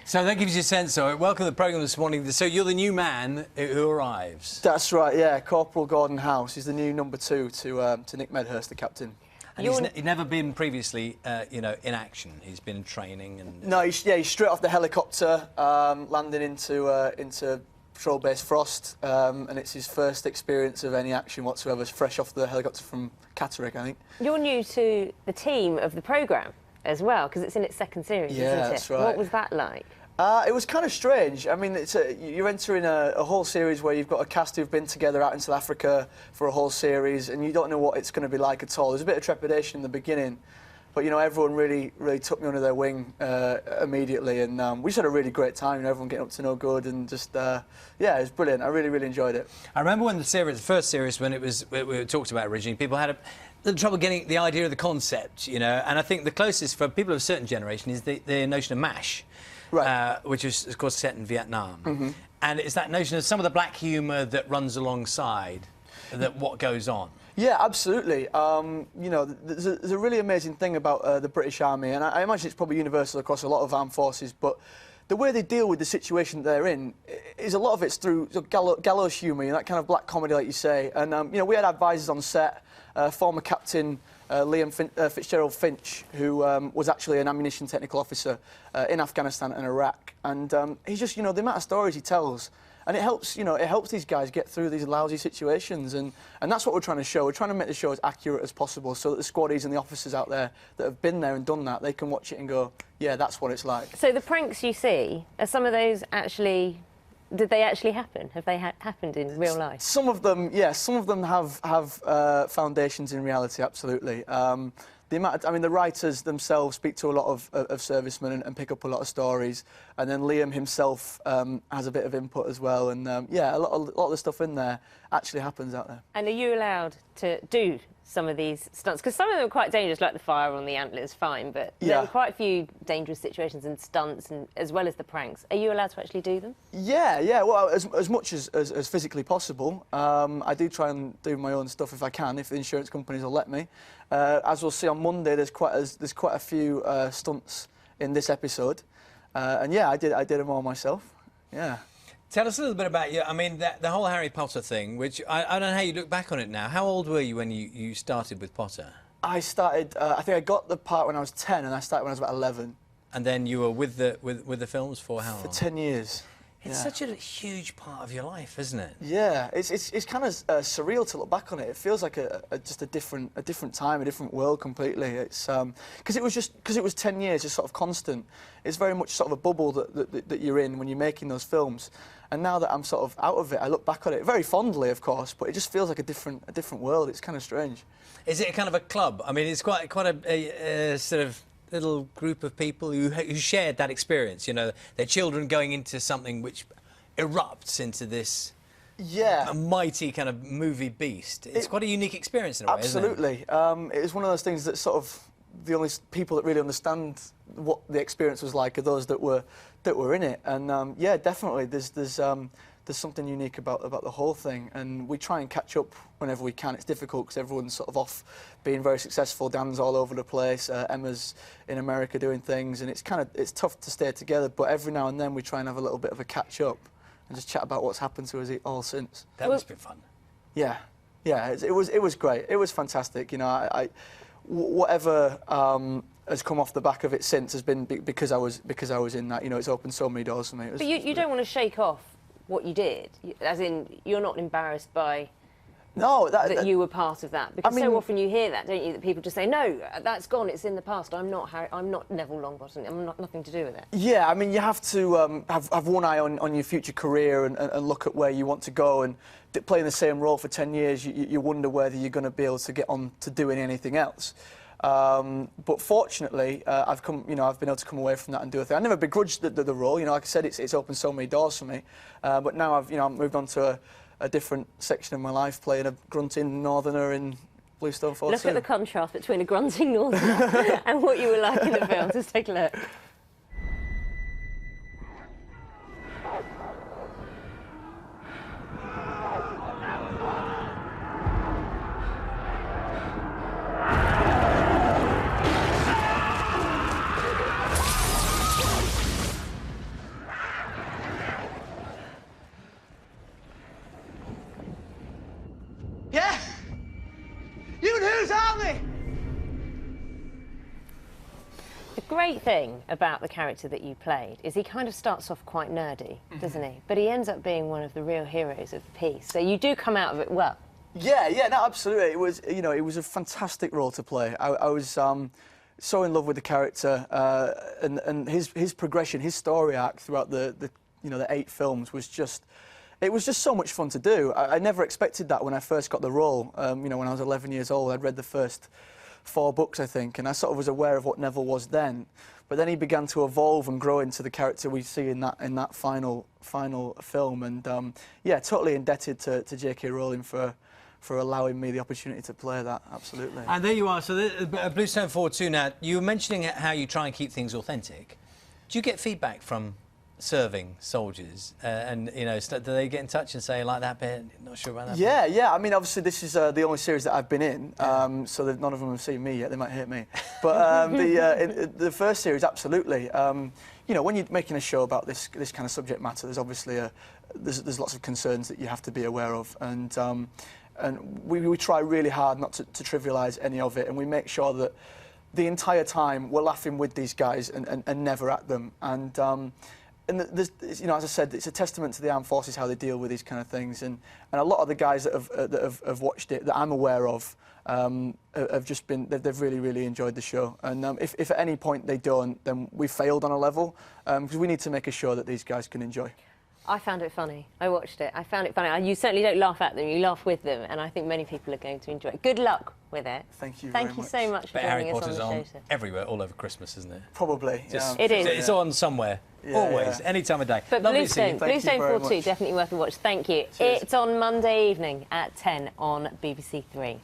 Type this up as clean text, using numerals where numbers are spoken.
So that gives you a sense of it. Welcome to the programme this morning. So you're the new man who arrives. That's right, yeah. Corporal Gordon House. He's the new number 2 to Nick Medhurst, the captain. And he's never been previously, in action. He's been in training and... No, he's straight off the helicopter, landing into Patrol Base Frost, and it's his first experience of any action whatsoever. It's fresh off the helicopter from Catterick, I think. You're new to the team of the programme as well, because it's in its second series, isn't it? Yeah, that's right. What was that like? It was kind of strange. I mean, you're entering a whole series where you've got a cast who've been together out in South Africa for a whole series, and you don't know what it's going to be like at all. There's a bit of trepidation in the beginning, but, you know, everyone really took me under their wing immediately, and we just had a really great time, you know, everyone getting up to no good, and just, yeah, it was brilliant. I really enjoyed it. I remember when the first series, when we talked about originally, people had a little trouble getting the idea of the concept, you know, and I think the closest for people of a certain generation is the notion of MASH. Right. Which is, of course, set in Vietnam. Mm-hmm. And it's that notion of some of the black humour that runs alongside what goes on. Yeah, absolutely. You know, there's a really amazing thing about the British Army, and I imagine it's probably universal across a lot of armed forces, but the way they deal with the situation they're in is a lot of it's through gallows humour, you know, that kind of black comedy, like you say. And, you know, we had advisors on set, former captain Liam Fitzgerald Finch, who was actually an ammunition technical officer in Afghanistan and Iraq. And he's just, you know, the amount of stories he tells, and it helps, you know, it helps these guys get through these lousy situations. And that's what we're trying to show. We're trying to make the show as accurate as possible so that the squaddies and the officers out there that have been there and done that, they can watch it and go, yeah, that's what it's like. So the pranks you see, are some of those actually... Did they actually happen? Have they happened in real life? Some of them, yeah. Some of them have foundations in reality, absolutely. The writers themselves speak to a lot of servicemen and pick up a lot of stories. And then Liam himself has a bit of input as well. And, yeah, a lot of the stuff in there actually happens out there. And are you allowed to do some of these stunts? Because some of them are quite dangerous, like the fire on the antlers, fine, but there are quite a few dangerous situations and stunts, and as well as the pranks. Are you allowed to actually do them? Yeah. Well, as much as physically possible. I do try and do my own stuff if I can, if the insurance companies will let me. As we'll see on Monday, there's quite a few stunts in this episode, and yeah, I did them all myself. Yeah. Tell us a little bit about you. I mean, the whole Harry Potter thing, which I don't know how you look back on it now. How old were you when you started with Potter? I started. I think I got the part when I was 10, and I started when I was about 11. And then you were with the films for how long? For 10 years. It's such a huge part of your life, isn't it? Yeah, it's kind of surreal to look back on it. It feels like just a different time, a different world completely. It's because it was 10 years, just sort of constant. It's very much sort of a bubble that you're in when you're making those films. And now that I'm sort of out of it, I look back on it very fondly, of course, but it just feels like a different world. It's kind of strange. Is it a kind of a club? I mean, it's quite a sort of little group of people who shared that experience, you know, their children going into something which erupts into this mighty kind of movie beast. It's quite a unique experience in a way, absolutely. Isn't it? It was one of those things that sort of the only people that really understand what the experience was like are those that were in it. And yeah, definitely, there's something unique about the whole thing, and we try and catch up whenever we can. It's difficult because everyone's sort of off being very successful. Dan's all over the place. Emma's in America doing things, and it's tough to stay together. But every now and then we try and have a little bit of a catch up and just chat about what's happened to us all since. That must have been fun. Yeah, it was great. It was fantastic. You know, whatever has come off the back of it since has been because I was in that. You know, it's opened so many doors for me. But you don't want to shake off what you did, as in you're not embarrassed by that you were part of that, because so often you hear that, don't you, that people just say, no, that's gone, it's in the past, I'm not Neville Longbottom, I'm nothing to do with it. Yeah, I mean, you have to have one eye on your future career and look at where you want to go, and playing the same role for 10 years, you wonder whether you're going to be able to get on to doing anything else. But fortunately, I've been able to come away from that and do a thing. I never begrudged the role. You know, like I said, it's opened so many doors for me. But now I've moved on to a different section of my life, playing a grunting northerner in Bluestone 42. Look at the contrast between a grunting northerner and what you were like in the film. Just take a look. great thing about the character that you played is he kind of starts off quite nerdy, doesn't he? But he ends up being one of the real heroes of the piece. So you do come out of it well. Yeah, no, absolutely. It was, you know, it was a fantastic role to play. I was so in love with the character, and his progression, his story arc throughout the 8 films was just. It was just so much fun to do. I never expected that when I first got the role. You know, when I was 11 years old, I'd read the first 4 books, I think, and I sort of was aware of what Neville was then. But then he began to evolve and grow into the character we see in that final film. And yeah, totally indebted to J.K. Rowling for allowing me the opportunity to play that. Absolutely. And there you are. So Bluestone 4-2 now. You were mentioning how you try and keep things authentic. Do you get feedback from serving soldiers, and you know, do they get in touch and say, like that bit, not sure about that bit? Yeah. I mean, obviously this is the only series that I've been in, so that none of them have seen me yet. They might hate me. But the first series, absolutely. You know, when you're making a show about this kind of subject matter, there's obviously there's lots of concerns that you have to be aware of, and we try really hard not to trivialise any of it, and we make sure that the entire time we're laughing with these guys and never at them. And you know, as I said, it's a testament to the armed forces how they deal with these kind of things, and a lot of the guys that have watched it that I'm aware of have just been they've really enjoyed the show. And if at any point they don't, then we failed on a level, because we need to make sure that these guys can enjoy. I found it funny. I watched it. I found it funny. You certainly don't laugh at them, you laugh with them, and I think many people are going to enjoy it. Good luck with it. Thank you very much. Thank you so much for joining Harry us Potter's on the show. everywhere, all over Christmas, isn't it? Probably. It is. It's on somewhere, always, any time of day. But Bluestone 4-2, definitely worth a watch. Thank you. Cheers. It's on Monday evening at 10 on BBC 3.